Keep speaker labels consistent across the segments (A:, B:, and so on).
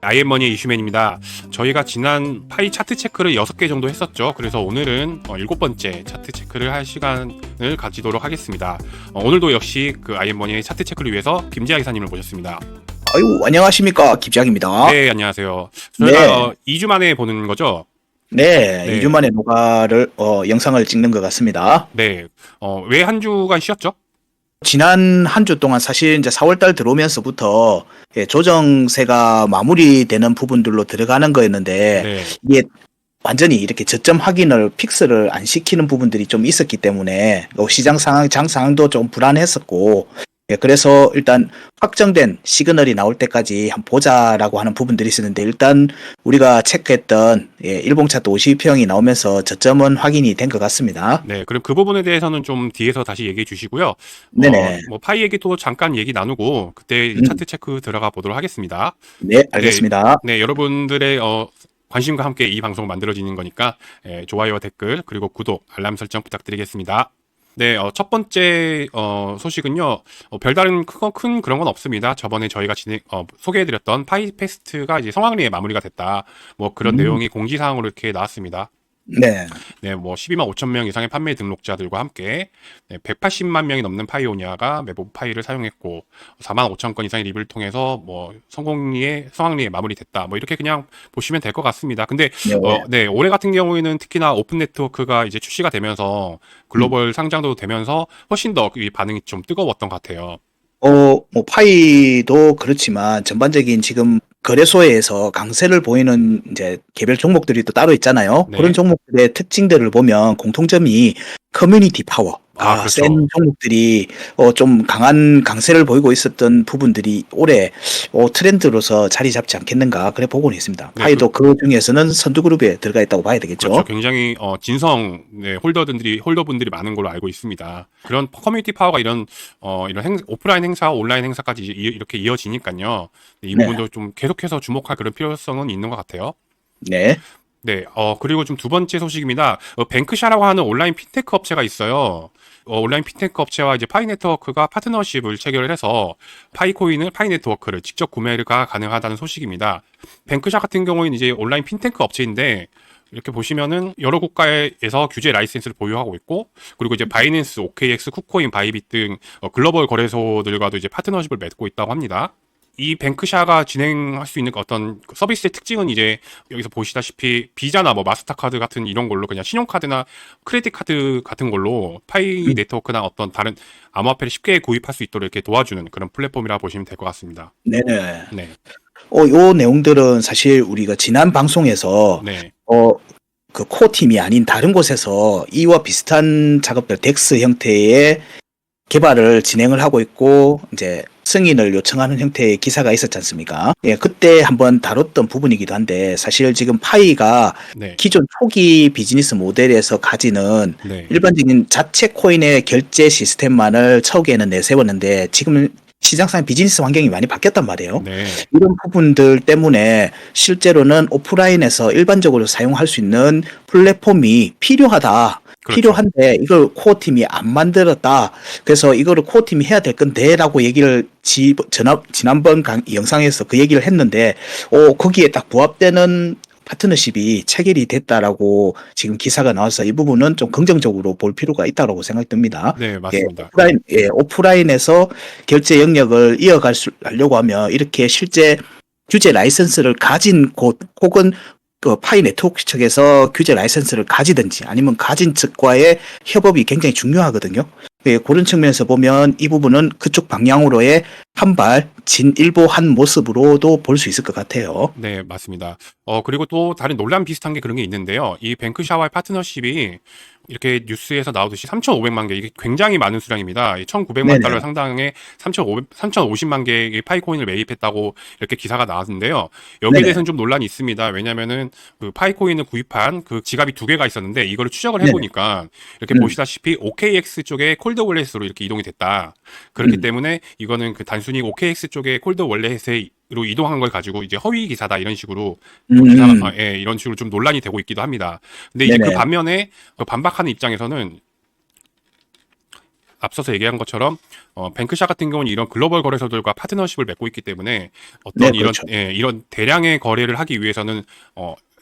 A: 아이엠머니의 이슈맨입니다. 저희가 지난 파이 차트 체크를 6개 정도 했었죠. 그래서 오늘은 7번째 차트 체크를 할 시간을 가지도록 하겠습니다. 오늘도 역시 그 아이엠머니의 차트 체크를 위해서 김재하 기사님을 모셨습니다.
B: 아유, 안녕하십니까. 김장입니다.
A: 네, 안녕하세요. 저희가 2주 만에 보는 거죠?
B: 네,
A: 네.
B: 2주 만에 녹화를, 영상을 찍는 것 같습니다.
A: 네. 왜 한 주간 쉬었죠?
B: 지난 한 주 동안 사실 이제 4월달 들어오면서부터 조정세가 마무리되는 부분들로 들어가는 거였는데,
A: 네.
B: 이게 완전히 이렇게 저점 확인을 픽스를 안 시키는 부분들이 좀 있었기 때문에 시장 상황, 장 상황도 좀 불안했었고, 그래서 일단 확정된 시그널이 나올 때까지 한번 보자라고 하는 부분들이 있었는데, 일단 우리가 체크했던 일봉 차트 50평이 나오면서 저점은 확인이 된 것 같습니다.
A: 네, 그럼 그 부분에 대해서는 좀 뒤에서 다시 얘기해 주시고요.
B: 네네.
A: 파이 얘기도 잠깐 얘기 나누고 그때 차트 체크 들어가 보도록 하겠습니다.
B: 네, 알겠습니다.
A: 네, 여러분들의 관심과 함께 이 방송 만들어지는 거니까 좋아요와 댓글 그리고 구독, 알람 설정 부탁드리겠습니다. 네, 첫 번째 소식은요. 별다른 큰 그런 건 없습니다. 저번에 저희가 소개해드렸던 파이 페스트가 이제 성황리에 마무리가 됐다. 뭐 그런 내용이 공지사항으로 이렇게 나왔습니다.
B: 네.
A: 네, 뭐 12만 5천 명 이상의 판매 등록자들과 함께 180만 명이 넘는 파이오니아가 매복 파이를 사용했고 4만 5천 건 이상의 리뷰를 통해서 뭐 성황리에 마무리됐다. 뭐 이렇게 그냥 보시면 될 것 같습니다. 근데
B: 네.
A: 올해 같은 경우에는 특히나 오픈 네트워크가 이제 출시가 되면서 글로벌 상장도 되면서 훨씬 더 이 반응이 좀 뜨거웠던 것 같아요.
B: 뭐 파이도 그렇지만 전반적인 지금 거래소에서 강세를 보이는 이제 개별 종목들이 또 따로 있잖아요.
A: 네.
B: 그런 종목들의 특징들을 보면 공통점이 커뮤니티 파워.
A: 그렇죠.
B: 센 종목들이 좀 강한 강세를 보이고 있었던 부분들이 올해 트렌드로서 자리 잡지 않겠는가 그래 보고는 있습니다.
A: 네,
B: 파이도 그 중에서는 선두그룹에 들어가 있다고 봐야 되겠죠.
A: 그렇죠. 굉장히 진성 홀더분들이 많은 걸로 알고 있습니다. 그런 커뮤니티 파워가 이런 오프라인 행사, 온라인 행사까지 이렇게 이어지니까요. 이
B: 네.
A: 부분도 좀 계속해서 주목할 그런 필요성은 있는 것 같아요.
B: 네.
A: 네, 그리고 좀 두 번째 소식입니다. 뱅크샤라고 하는 온라인 핀테크 업체가 있어요. 온라인 핀테크 업체와 이제 파이 네트워크가 파트너십을 체결을 해서 파이 네트워크를 직접 구매가 가능하다는 소식입니다. 뱅크샤 같은 경우에는 이제 온라인 핀테크 업체인데 이렇게 보시면은 여러 국가에서 규제 라이센스를 보유하고 있고, 그리고 이제 바이낸스, OKX, 쿠코인, 바이빗 등 글로벌 거래소들과도 이제 파트너십을 맺고 있다고 합니다. 이 뱅크샤가 진행할 수 있는 어떤 서비스의 특징은 이제 여기서 보시다시피 비자나 뭐 마스터카드 같은 이런 걸로 그냥 신용카드나 크레딧 카드 같은 걸로 파이 네트워크나 어떤 다른 암호화폐를 쉽게 구입할 수 있도록 이렇게 도와주는 그런 플랫폼이라 보시면 될 것 같습니다.
B: 네네.
A: 네.
B: 요 내용들은 사실 우리가 지난 방송에서
A: 네.
B: 그 코어팀이 아닌 다른 곳에서 이와 비슷한 작업들 덱스 형태의 개발을 진행을 하고 있고 이제 승인을 요청하는 형태의 기사가 있었지 않습니까? 예, 그때 한번 다뤘던 부분이기도 한데 사실 지금 파이가
A: 네.
B: 기존 초기 비즈니스 모델에서 가지는
A: 네.
B: 일반적인 자체 코인의 결제 시스템만을 처음에는 내세웠는데 지금은 시장상 비즈니스 환경이 많이 바뀌었단 말이에요.
A: 네.
B: 이런 부분들 때문에 실제로는 오프라인에서 일반적으로 사용할 수 있는 플랫폼이 필요하다.
A: 그렇죠.
B: 필요한데 이걸 코어팀이 안 만들었다. 그래서 이거를 코어팀이 해야 될 건데라고 얘기를 지난번 영상에서 그 얘기를 했는데 거기에 딱 부합되는 파트너십이 체결이 됐다라고 지금 기사가 나와서 이 부분은 좀 긍정적으로 볼 필요가 있다고 생각이 듭니다.
A: 네, 맞습니다.
B: 오프라인에서 결제 영역을 이어가려고 하면 이렇게 실제 규제 라이선스를 가진 곳 혹은 그 파이 네트워크 측에서 규제 라이선스를 가지든지 아니면 가진 측과의 협업이 굉장히 중요하거든요. 그런 측면에서 보면 이 부분은 그쪽 방향으로의 한 발 진일보한 모습으로도 볼 수 있을 것 같아요.
A: 네, 맞습니다. 그리고 또 다른 논란 비슷한 게 그런 게 있는데요. 이 뱅크샤와의 파트너십이 이렇게 뉴스에서 나오듯이 3,500만 개, 이게 굉장히 많은 수량입니다. 1,900만 달러 상당의 3,050만 개의 파이코인을 매입했다고 이렇게 기사가 나왔는데요. 여기에 대해서는 좀 논란이 있습니다. 왜냐면은 그 파이코인을 구입한 그 지갑이 2개가 있었는데 이거를 추적을 해보니까 이렇게 보시다시피 OKX 쪽에 콜드 월렛으로 이렇게 이동이 됐다. 그렇기 때문에 이거는 그 단순히 OKX 쪽에 콜드 월렛으로 이동한 걸 가지고 이제 허위 기사다 이런 식으로 기사가 이런 식으로 좀 논란이 되고 있기도 합니다. 근데 이제 그 반면에 반박하는 입장에서는 앞서서 얘기한 것처럼 뱅크샷 같은 경우는 이런 글로벌 거래소들과 파트너십을 맺고 있기 때문에
B: 네,
A: 어떤
B: 그렇죠.
A: 이런 대량의 거래를 하기 위해서는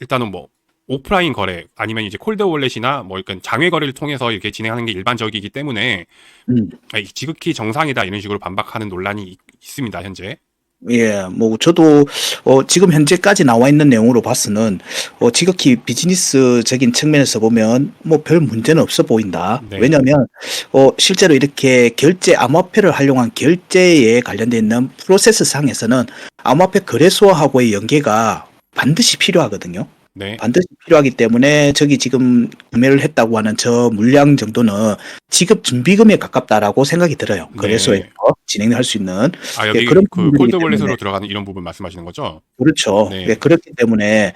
A: 일단은 뭐 오프라인 거래 아니면 이제 콜드 월렛이나 뭐 이렇게 장외 거래를 통해서 이렇게 진행하는 게 일반적이기 때문에
B: 음.
A: 지극히 정상이다 이런 식으로 반박하는 논란이 있습니다 현재.
B: 예, 뭐, 저도, 지금 현재까지 나와 있는 내용으로 봐서는, 지극히 비즈니스적인 측면에서 보면, 뭐, 별 문제는 없어 보인다.
A: 네.
B: 왜냐면, 실제로 이렇게 암호화폐를 활용한 결제에 관련돼 있는 프로세스 상에서는 암호화폐 거래소하고의 연계가 반드시 필요하거든요.
A: 네.
B: 반드시 필요하기 때문에 저기 지금 구매를 했다고 하는 저 물량 정도는 지급 준비금에 가깝다라고 생각이 들어요.
A: 네.
B: 거래소에서 진행할 수 있는.
A: 여기
B: 그런
A: 그
B: 부분들이기
A: 콜드
B: 때문에.
A: 월렛으로 들어가는 이런 부분 말씀하시는 거죠?
B: 그렇죠.
A: 네.
B: 예, 그렇기 때문에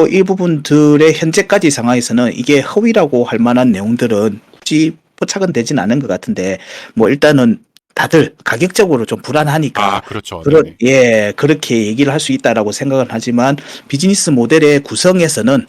B: 이 부분들의 현재까지 상황에서는 이게 허위라고 할 만한 내용들은 굳이 포착은 되진 않은 것 같은데 뭐 일단은 다들 가격적으로 좀 불안하니까
A: 그렇죠.
B: 그렇게 얘기를 할 수 있다라고 생각은 하지만 비즈니스 모델의 구성에서는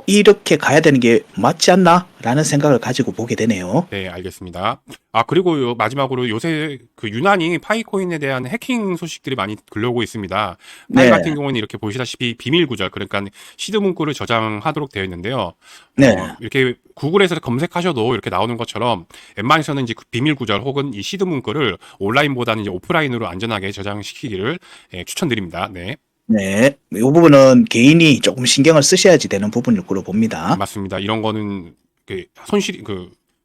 B: 이렇게 가야 되는 게 맞지 않나라는 생각을 가지고 보게 되네요.
A: 네, 알겠습니다. 그리고 마지막으로 요새 그 유난히 파이코인에 대한 해킹 소식들이 많이 들려오고 있습니다. 파이
B: 네.
A: 같은 경우는 이렇게 보시다시피 비밀 구절, 그러니까 시드 문구를 저장하도록 되어 있는데요.
B: 네.
A: 이렇게 구글에서 검색하셔도 이렇게 나오는 것처럼 웬만해서는 이제 그 비밀 구절 혹은 이 시드 문구를 온라인보다는 이제 오프라인으로 안전하게 저장시키기를 추천드립니다. 네.
B: 네. 이 부분은 개인이 조금 신경을 쓰셔야지 되는 부분일 거로 봅니다.
A: 맞습니다. 이런 거는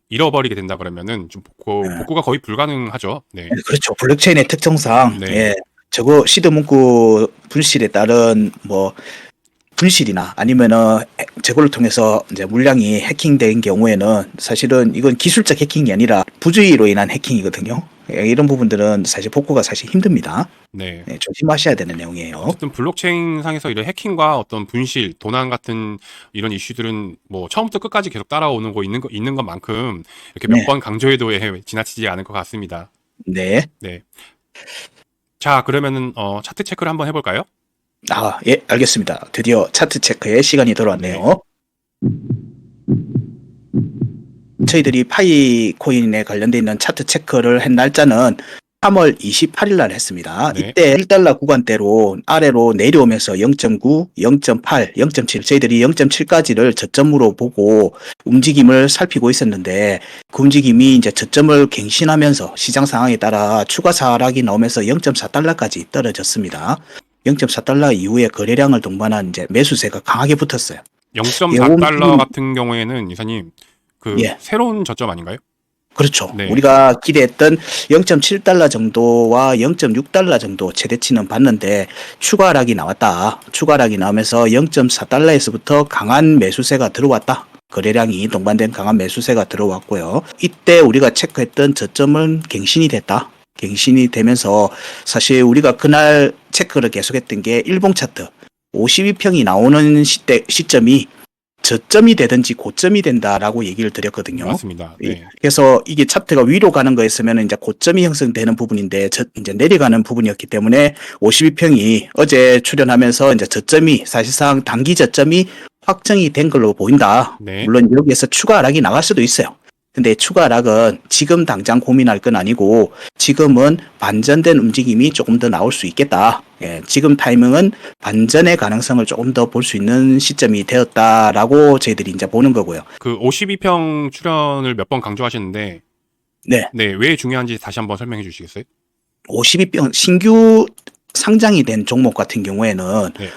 A: 잃어버리게 된다 그러면은 좀 복구가 거의 불가능하죠. 네.
B: 그렇죠. 블록체인의 특성상
A: 네.
B: 예, 저거 시드 문구 분실에 따른 뭐 분실이나 아니면은 저거를 통해서 이제 물량이 해킹된 경우에는 사실은 이건 기술적 해킹이 아니라 부주의로 인한 해킹이거든요. 예, 이런 부분들은 사실 복구가 사실 힘듭니다.
A: 네.
B: 예, 조심하셔야 되는 내용이에요.
A: 어쨌든 블록체인 상에서 이런 해킹과 어떤 분실, 도난 같은 이런 이슈들은 뭐 처음부터 끝까지 계속 따라오는 거 있는 것만큼 이렇게 몇
B: 네.
A: 번 강조해도 지나치지 않을 것 같습니다.
B: 네.
A: 네. 자, 그러면은 차트 체크를 한번 해볼까요?
B: 예, 알겠습니다. 드디어 차트 체크의 시간이 돌아왔네요. 저희들이 파이 코인에 관련돼 있는 차트 체크를 한 날짜는 3월 28일 날 했습니다.
A: 네.
B: 이때 1달러 구간대로 아래로 내려오면서 0.9, 0.8, 0.7 저희들이 0.7까지를 저점으로 보고 움직임을 살피고 있었는데 그 움직임이 이제 저점을 갱신하면서 시장 상황에 따라 추가 하락이 나오면서 0.4달러까지 떨어졌습니다. 0.4달러 이후에 거래량을 동반한 이제 매수세가 강하게 붙었어요.
A: 0.4달러 같은 경우에는 이사님
B: 예.
A: 새로운 저점 아닌가요?
B: 그렇죠.
A: 네.
B: 우리가 기대했던 0.7달러 정도와 0.6달러 정도 최대치는 봤는데 추가 하락이 나왔다. 추가 하락이 나오면서 0.4달러에서부터 강한 매수세가 들어왔다. 거래량이 동반된 강한 매수세가 들어왔고요. 이때 우리가 체크했던 저점은 갱신이 됐다. 갱신이 되면서 사실 우리가 그날 체크를 계속했던 게 일봉 차트 52평이 나오는 시점이 저점이 되든지 고점이 된다라고 얘기를 드렸거든요.
A: 맞습니다. 네.
B: 그래서 이게 차트가 위로 가는 거였으면 이제 고점이 형성되는 부분인데 이제 내려가는 부분이었기 때문에 52평이 어제 출연하면서 이제 저점이 사실상 단기 저점이 확정이 된 걸로 보인다.
A: 네.
B: 물론 여기에서 추가 하락이 나갈 수도 있어요. 근데 추가 하락은 지금 당장 고민할 건 아니고 지금은 반전된 움직임이 조금 더 나올 수 있겠다. 예, 지금 타이밍은 반전의 가능성을 조금 더 볼 수 있는 시점이 되었다라고 저희들이 이제 보는 거고요.
A: 그 52평 출연을 몇 번 강조하셨는데
B: 네.
A: 네, 왜 중요한지 다시 한번 설명해 주시겠어요?
B: 52평 신규 상장이 된 종목 같은 경우에는
A: 네.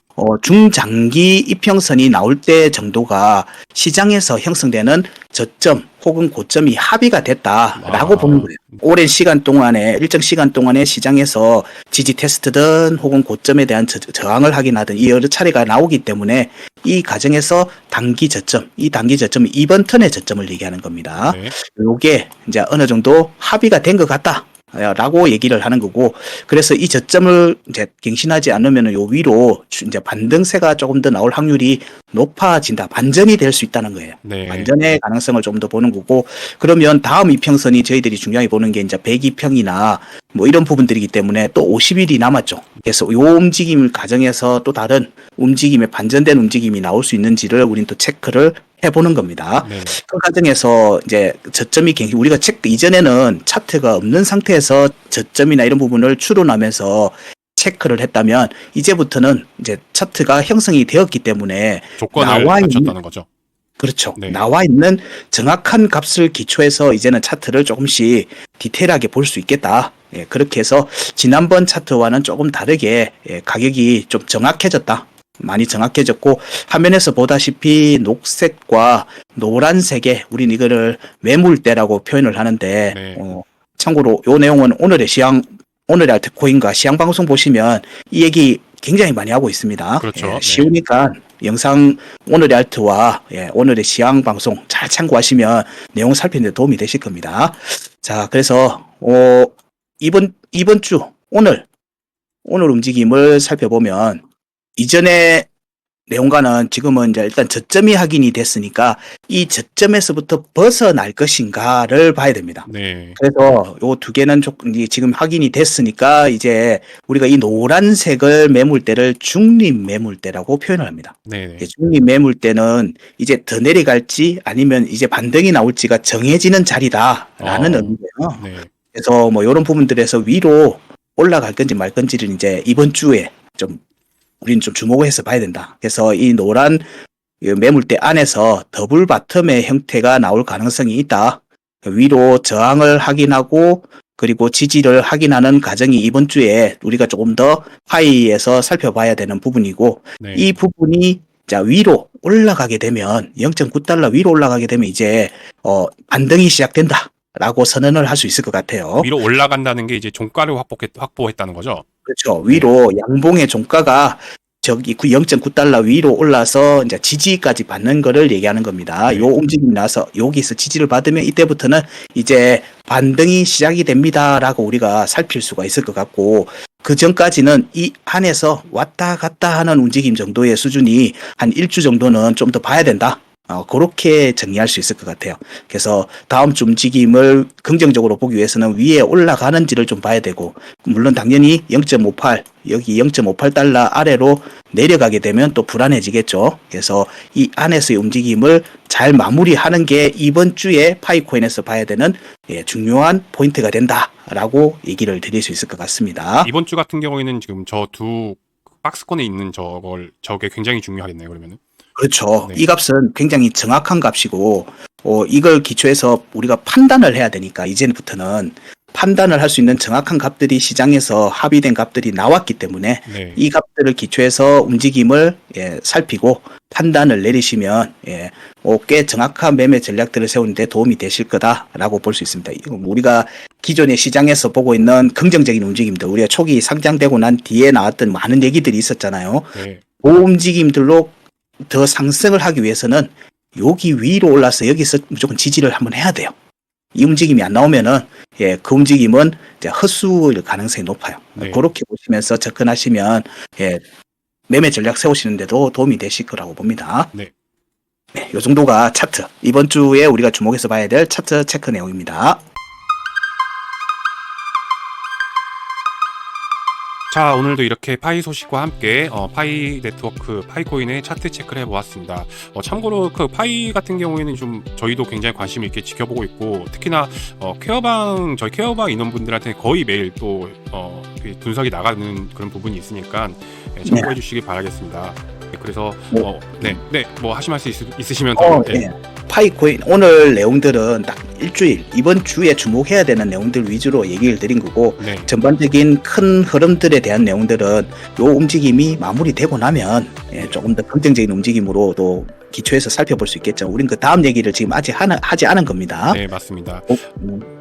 B: 중장기 이평선이 나올 때 정도가 시장에서 형성되는 저점 혹은 고점이 합의가 됐다라고 보는 거예요. 오랜 시간 동안에 일정 시간 동안에 시장에서 지지 테스트든 혹은 고점에 대한 저항을 하긴 하든 이 여러 차례가 나오기 때문에 이 과정에서 단기 저점, 이 단기 저점은 이번 턴의 저점을 얘기하는 겁니다.
A: 네.
B: 요게 이제 어느 정도 합의가 된 것 같다. 라고 얘기를 하는 거고, 그래서 이 저점을 이제 갱신하지 않으면 요 위로 이제 반등세가 조금 더 나올 확률이 높아진다. 반전이 될 수 있다는 거예요.
A: 네.
B: 반전의 가능성을 좀 더 보는 거고, 그러면 다음 이평선이 저희들이 중요하게 보는 게 이제 102평이나 뭐 이런 부분들이기 때문에 또 50일이 남았죠. 그래서 요 움직임 과정에서 또 다른 움직임의 반전된 움직임이 나올 수 있는지를 우린 또 체크를 해보는 겁니다.
A: 네.
B: 그 과정에서 이제 저점이 우리가 이전에는 차트가 없는 상태에서 저점이나 이런 부분을 추론하면서 체크를 했다면 이제부터는 이제 차트가 형성이 되었기 때문에
A: 조건을 갖췄다는 거죠.
B: 그렇죠.
A: 네.
B: 나와 있는 정확한 값을 기초해서 이제는 차트를 조금씩 디테일하게 볼 수 있겠다. 예, 그렇게 해서 지난번 차트와는 조금 다르게 가격이 좀 정확해졌다. 많이 정확해졌고 화면에서 보다시피 녹색과 노란색의 우린 이거를 매물대라고 표현을 하는데
A: 네.
B: 참고로 요 내용은 오늘의 알트코인과 시황 방송 보시면 이 얘기 굉장히 많이 하고 있습니다.
A: 그렇죠.
B: 예,
A: 네.
B: 쉬우니까 영상 오늘의 알트와 오늘의 시황 방송 잘 참고하시면 내용 살피는 데 도움이 되실 겁니다. 자, 그래서 이번 주 오늘 움직임을 살펴보면 이전에 내용과는 지금은 이제 일단 저점이 확인이 됐으니까 이 저점에서부터 벗어날 것인가를 봐야 됩니다.
A: 네.
B: 그래서 요 두 개는 지금 확인이 됐으니까 이제 우리가 이 노란색을 매물대를 중립 매물대라고 표현을 합니다.
A: 네.
B: 중립 매물대는 이제 더 내려갈지 아니면 이제 반등이 나올지가 정해지는 자리다라는 의미예요.
A: 네.
B: 그래서 뭐 이런 부분들에서 위로 올라갈 건지 말 건지를 이제 이번 주에 좀 우리는 좀 주목을 해서 봐야 된다. 그래서 이 노란 매물대 안에서 더블 바텀의 형태가 나올 가능성이 있다. 위로 저항을 확인하고 그리고 지지를 확인하는 과정이 이번 주에 우리가 조금 더 하이에서 살펴봐야 되는 부분이고
A: 네.
B: 이 부분이 자 위로 올라가게 되면 0.9달러 위로 올라가게 되면 이제 반등이 시작된다. 라고 선언을 할 수 있을 것 같아요.
A: 위로 올라간다는 게 이제 종가를 확보했다는 거죠.
B: 그렇죠. 위로 양봉의 종가가 저기 0.9달러 위로 올라서 이제 지지까지 받는 거를 얘기하는 겁니다.
A: 네.
B: 요 움직임이 나서 여기서 지지를 받으면 이때부터는 이제 반등이 시작이 됩니다라고 우리가 살필 수가 있을 것 같고 그 전까지는 이 안에서 왔다 갔다 하는 움직임 정도의 수준이 한 1주 정도는 좀 더 봐야 된다. 그렇게 정리할 수 있을 것 같아요. 그래서 다음 주 움직임을 긍정적으로 보기 위해서는 위에 올라가는지를 좀 봐야 되고 물론 당연히 0.58 여기 0.58달러 아래로 내려가게 되면 또 불안해지겠죠. 그래서 이 안에서의 움직임을 잘 마무리하는 게 이번 주에 파이코인에서 봐야 되는 중요한 포인트가 된다라고 얘기를 드릴 수 있을 것 같습니다.
A: 이번 주 같은 경우에는 지금 저 두 박스권에 있는 저게 굉장히 중요하겠네요. 그러면은.
B: 그렇죠.
A: 네.
B: 이 값은 굉장히 정확한 값이고 이걸 기초해서 우리가 판단을 해야 되니까 이제부터는 판단을 할 수 있는 정확한 값들이 시장에서 합의된 값들이 나왔기 때문에
A: 네.
B: 이 값들을 기초해서 움직임을 살피고 판단을 내리시면 꽤 정확한 매매 전략들을 세우는데 도움이 되실 거다라고 볼 수 있습니다. 우리가 기존의 시장에서 보고 있는 긍정적인 움직임들 우리가 초기 상장되고 난 뒤에 나왔던 많은 얘기들이 있었잖아요.
A: 네.
B: 그 움직임들로 더 상승을 하기 위해서는 여기 위로 올라서 여기서 무조건 지지를 한번 해야 돼요. 이 움직임이 안 나오면은 그 움직임은 이제 헛수일 가능성이 높아요.
A: 네.
B: 그렇게 보시면서 접근하시면 매매 전략 세우시는데도 도움이 되실 거라고 봅니다.
A: 네.
B: 이 정도가 차트 이번 주에 우리가 주목해서 봐야 될 차트 체크 내용입니다.
A: 자, 오늘도 이렇게 파이 소식과 함께 파이 네트워크 파이코인의 차트 체크를 해보았습니다. 참고로 그 파이 같은 경우에는 좀 저희도 굉장히 관심 있게 지켜보고 있고 특히나 저희 케어방 인원분들한테 거의 매일 또 분석이 나가는 그런 부분이 있으니까 참고해 주시기 바라겠습니다. 그래서 뭐 하실 말씀 있으시면 더
B: 파이코인 오늘 내용들은 딱 일주일 이번 주에 주목해야 되는 내용들 위주로 얘기를 드린 거고 전반적인 큰 흐름들에 대한 내용들은 요 움직임이 마무리되고 나면 조금 더 긍정적인 움직임으로 또 기초해서 살펴볼 수 있겠죠. 우린 그 다음 얘기를 지금 아직 하지 않은 겁니다.
A: 네, 맞습니다.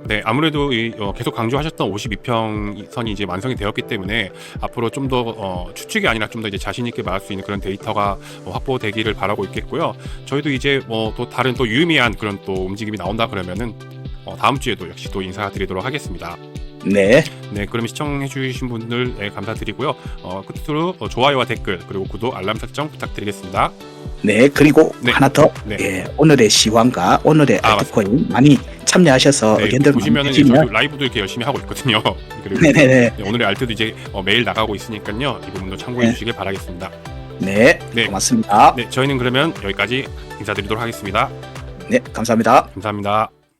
A: 네, 아무래도 계속 강조하셨던 52평 선이 이제 완성이 되었기 때문에 앞으로 좀 더 추측이 아니라 좀 더 이제 자신 있게 말할 수 있는 그런 데이터가 확보되기를 바라고 있겠고요. 저희도 이제 또 다른 또 유의미한 그런 또 움직임이 나온다 그러면은 다음 주에도 역시 또 인사드리도록 하겠습니다.
B: 네.
A: 네, 그럼 시청해주신 분들 감사드리고요. 끝으로 좋아요와 댓글 그리고 구독, 알람 설정 부탁드리겠습니다.
B: 네, 그리고 하나 더 오늘의 시황과 오늘의 알트코인 많이 참여하셔서 의견들
A: 보시면은 저도 라이브도 이렇게 열심히 하고 있거든요. 그리고
B: 네네네.
A: 오늘의 알트도 이제 매일 나가고 있으니까요. 이 부분도 참고해 주시길 바라겠습니다.
B: 네,
A: 네.
B: 고맙습니다.
A: 네, 저희는 그러면 여기까지 인사드리도록 하겠습니다.
B: 네, 감사합니다.
A: 감사합니다.